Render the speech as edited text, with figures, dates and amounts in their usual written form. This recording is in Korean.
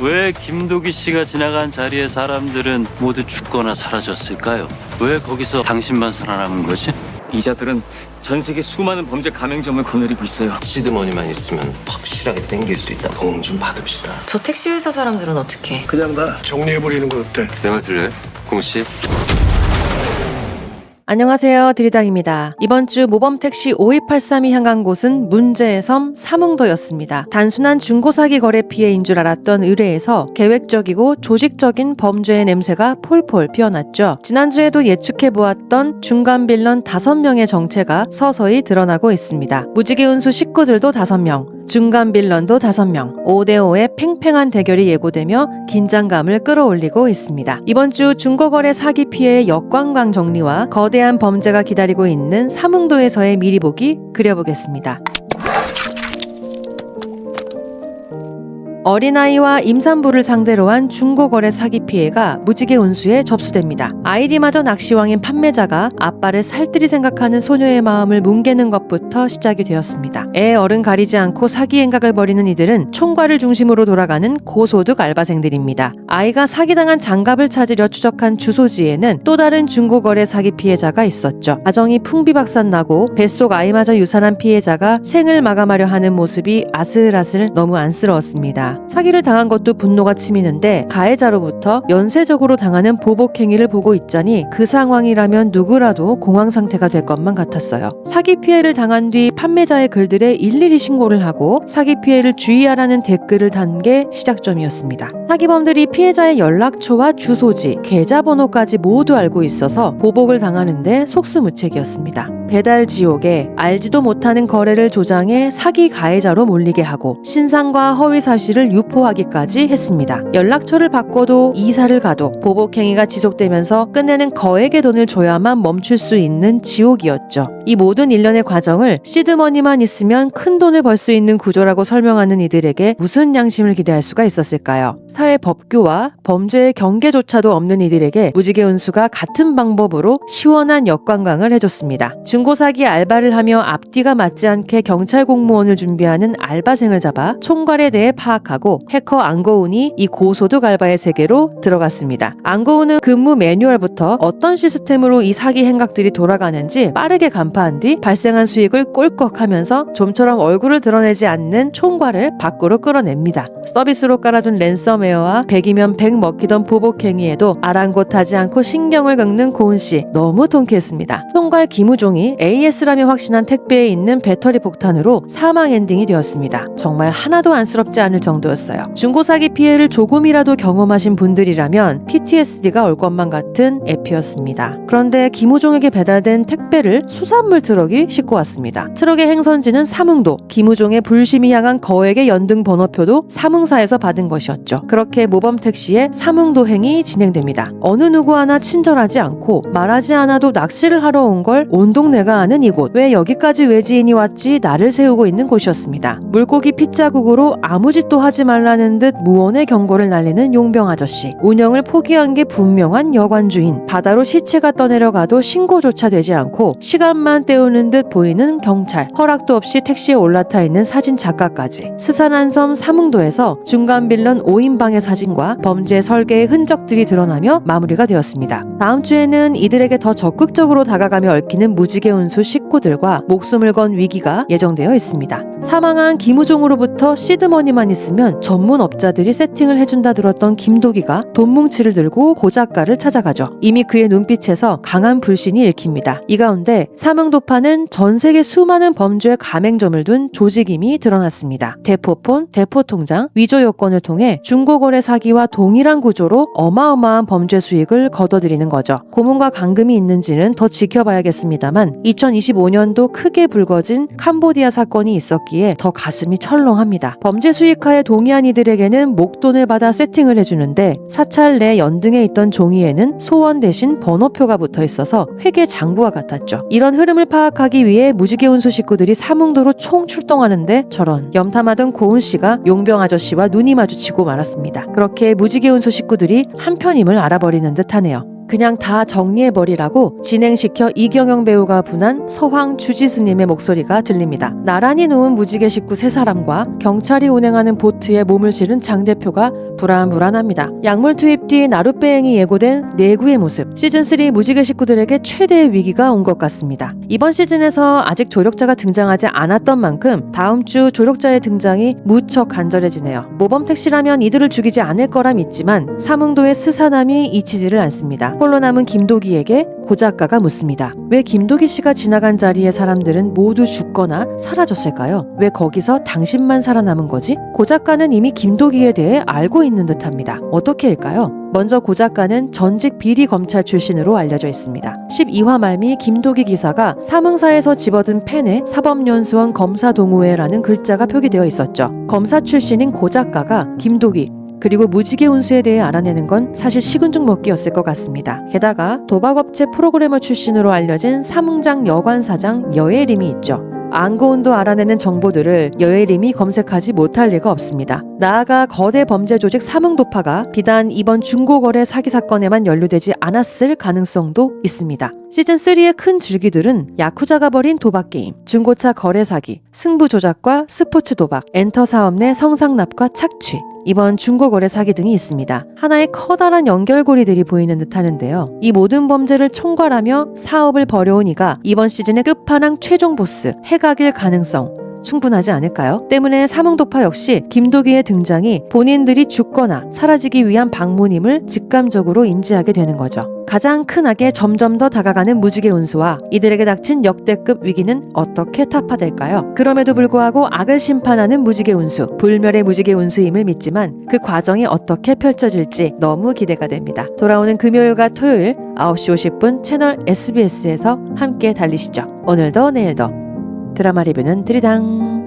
왜 김도기 씨가 지나간 자리에 사람들은 모두 죽거나 사라졌을까요? 왜 거기서 당신만 살아남은 거지? 이자들은 전 세계 수많은 범죄 가맹점을 거느리고 있어요. 시드머니만 있으면 확실하게 땡길 수 있다. 도움 좀 받읍시다. 저 택시 회사 사람들은 어떻게? 그냥 다 정리해버리는 건 어때? 내 말 들려요? 공씨? 안녕하세요. 드리당입니다. 이번 주 모범택시 5283이 향한 곳은 문제의 섬 삼흥도였습니다. 단순한 중고사기 거래 피해인 줄 알았던 의뢰에서 계획적이고 조직적인 범죄의 냄새가 폴폴 피어났죠. 지난주에도 예측해보았던 중간 빌런 5명의 정체가 서서히 드러나고 있습니다. 무지개 운수 식구들도 5명, 중간 빌런도 5명, 5대5의 팽팽한 대결이 예고되며 긴장감을 끌어올리고 있습니다. 이번 주 중고거래 사기 피해의 역관광 정리와 거대한 범죄가 기다리고 있는 삼흥도에서의 미리 보기 그려보겠습니다. 어린아이와 임산부를 상대로 한 중고거래 사기 피해가 무지개 운수에 접수됩니다. 아이디마저 낚시왕인 판매자가 아빠를 살뜰히 생각하는 소녀의 마음을 뭉개는 것부터 시작이 되었습니다. 애 어른 가리지 않고 사기 행각을 벌이는 이들은 총괄을 중심으로 돌아가는 고소득 알바생들입니다. 아이가 사기당한 장갑을 찾으려 추적한 주소지에는 또 다른 중고거래 사기 피해자가 있었죠. 가정이 풍비박산나고 뱃속 아이마저 유산한 피해자가 생을 마감하려 하는 모습이 아슬아슬 너무 안쓰러웠습니다. 사기를 당한 것도 분노가 치미는데 가해자로부터 연쇄적으로 당하는 보복 행위를 보고 있자니 그 상황이라면 누구라도 공황 상태가 될 것만 같았어요. 사기 피해를 당한 뒤 판매자의 글들에 일일이 신고를 하고 사기 피해를 주의하라는 댓글을 단 게 시작점이었습니다. 사기범들이 피해자의 연락처와 주소지, 계좌번호까지 모두 알고 있어서 보복을 당하는데 속수무책이었습니다. 배달 지옥에 알지도 못하는 거래를 조장해 사기 가해자로 몰리게 하고 신상과 허위 사실을 유포하기까지 했습니다. 연락처를 바꿔도 이사를 가도 보복행위가 지속되면서 끝내는 거액의 돈을 줘야만 멈출 수 있는 지옥이었죠. 이 모든 일련의 과정을 시드머니만 있으면 큰 돈을 벌 수 있는 구조라고 설명하는 이들에게 무슨 양심을 기대할 수가 있었을까요? 사회 법규와 범죄의 경계조차도 없는 이들에게 무지개 운수가 같은 방법으로 시원한 역관광을 해줬습니다. 중고사기 알바를 하며 앞뒤가 맞지 않게 경찰 공무원을 준비하는 알바생을 잡아 총괄에 대해 파악하고 해커 안고운이 이 고소득 알바의 세계로 들어갔습니다. 안고운은 근무 매뉴얼부터 어떤 시스템으로 이 사기 행각들이 돌아가는지 빠르게 간파한 뒤 발생한 수익을 꼴꺽하면서 좀처럼 얼굴을 드러내지 않는 총괄을 밖으로 끌어냅니다. 서비스로 깔아준 랜섬웨어와 100이면 100 먹히던 보복행위에도 아랑곳하지 않고 신경을 긁는 고은씨 너무 통쾌했습니다. 총괄 김우종이 AS라며 확신한 택배에 있는 배터리 폭탄으로 사망 엔딩이 되었습니다. 정말 하나도 안쓰럽지 않을 정도였어요. 중고사기 피해를 조금이라도 경험하신 분들이라면 PTSD가 올 것만 같은 에피였습니다. 그런데 김우종에게 배달된 택배를 수산물 트럭이 싣고 왔습니다. 트럭의 행선지는 삼흥도, 김우종의 불심이 향한 거액의 연등 번호표도 삼흥사에서 받은 것이었죠. 그렇게 모범택시의 삼흥도행이 진행됩니다. 어느 누구 하나 친절하지 않고 말하지 않아도 낚시를 하러 온 걸 온 동네가 아는 이곳, 왜 여기까지 외지인이 왔지 나를 세우고 있는 곳이었습니다. 물고기 핏자국으로 아무 짓도 하지 말라는 듯 무언의 경고를 날리는 용병 아저씨, 운영을 포기한 게 분명한 여관주인, 바다로 시체가 떠내려가도 신고조차 되지 않고 시간만 때우는 듯 보이는 경찰, 허락도 없이 택시에 올라타 있는 사진 작가까지. 스산한 섬 삼흥도에서 중간 빌런 5인방의 사진과 범죄 설계의 흔적들이 드러나며 마무리가 되었습니다. 다음 주에는 이들에게 더 적극적으로 다가가며 얽히는 무지개 운수 식구들과 목숨을 건 위기가 예정되어 있습니다. 사망한 김우종으로부터 시드머니만 있으면 전문업자들이 세팅을 해준다 들었던 김도기가 돈뭉치를 들고 고작가를 찾아가죠. 이미 그의 눈빛에서 강한 불신이 읽힙니다. 이 가운데 삼흥도파는 전 세계 수많은 범죄 가맹점을 둔 조직임이 드러났습니다. 대포폰, 대포통장, 위조 요건을 통해 중고거래 사기와 동일한 구조로 어마어마한 범죄 수익을 거둬들이는 거죠. 고문과 감금이 있는지는 더 지켜봐야겠습니다만 2025년도 크게 불거진 캄보디아 사건이 있었기에 더 가슴이 철렁합니다. 범죄 수익화에 동의한 이들에게는 목돈을 받아 세팅을 해주는데 사찰 내 연등에 있던 종이에는 소원 대신 번호표가 붙어 있어서 회계 장부와 같았죠. 이런 흐름을 파악하기 위해 무지개 운수 식구들이 삼흥도로 총 출동하는데 저런, 염탐하던 고은 씨가 용병 아저씨와 눈이 마주치고 말았습니다. 그렇게 무지개 운수 식구들이 한편임을 알아버리는 듯하네요. 그냥 다 정리해버리라고 진행시켜 이경영 배우가 분한 서황 주지스님의 목소리가 들립니다. 나란히 누운 무지개 식구 3사람과 경찰이 운행하는 보트에 몸을 실은 장 대표가 불안불안합니다. 약물 투입 뒤 나룻배행이 예고된 내구의 모습. 시즌3 무지개 식구들에게 최대의 위기가 온 것 같습니다. 이번 시즌에서 아직 조력자가 등장하지 않았던 만큼 다음 주 조력자의 등장이 무척 간절해지네요. 모범 택시라면 이들을 죽이지 않을 거라 믿지만 삼흥도의 스사남이 잊히지를 않습니다. 홀로 남은 김도기에게 고 작가가 묻습니다. 왜 김도기 씨가 지나간 자리의 사람들은 모두 죽거나 사라졌을까요? 왜 거기서 당신만 살아남은 거지? 고 작가는 이미 김도기에 대해 알고 있는 듯합니다. 어떻게일까요? 먼저 고 작가는 전직 비리 검찰 출신으로 알려져 있습니다. 12화 말미 김도기 기사가 삼흥사에서 집어든 펜에 사법연수원 검사동호회라는 글자가 표기되어 있었죠. 검사 출신인 고 작가가 김도기 그리고 무지개 운수에 대해 알아내는 건 사실 식은죽 먹기였을 것 같습니다. 게다가 도박업체 프로그래머 출신으로 알려진 삼흥장 여관사장 여예림이 있죠. 안고운도 알아내는 정보들을 여예림이 검색하지 못할 리가 없습니다. 나아가 거대 범죄 조직 삼흥도파가 비단 이번 중고거래 사기 사건에만 연루되지 않았을 가능성도 있습니다. 시즌3의 큰 줄기들은 야쿠자가 벌인 도박게임, 중고차 거래 사기, 승부 조작과 스포츠 도박, 엔터 사업 내 성상납과 착취, 이번 중고거래 사기 등이 있습니다. 하나의 커다란 연결고리들이 보이는 듯 하는데요. 이 모든 범죄를 총괄하며 사업을 벌여온 이가 이번 시즌의 끝판왕 최종 보스 해각일 가능성 충분하지 않을까요? 때문에 삼흥도파 역시 김도기의 등장이 본인들이 죽거나 사라지기 위한 방문임을 직감적으로 인지하게 되는 거죠. 가장 큰 악에 점점 더 다가가는 무지개 운수와 이들에게 닥친 역대급 위기는 어떻게 타파될까요? 그럼에도 불구하고 악을 심판하는 무지개 운수, 불멸의 무지개 운수임을 믿지만 그 과정이 어떻게 펼쳐질지 너무 기대가 됩니다. 돌아오는 금요일과 토요일 9시 50분 채널 SBS에서 함께 달리시죠. 오늘도 내일도 드라마 리뷰는 드리당.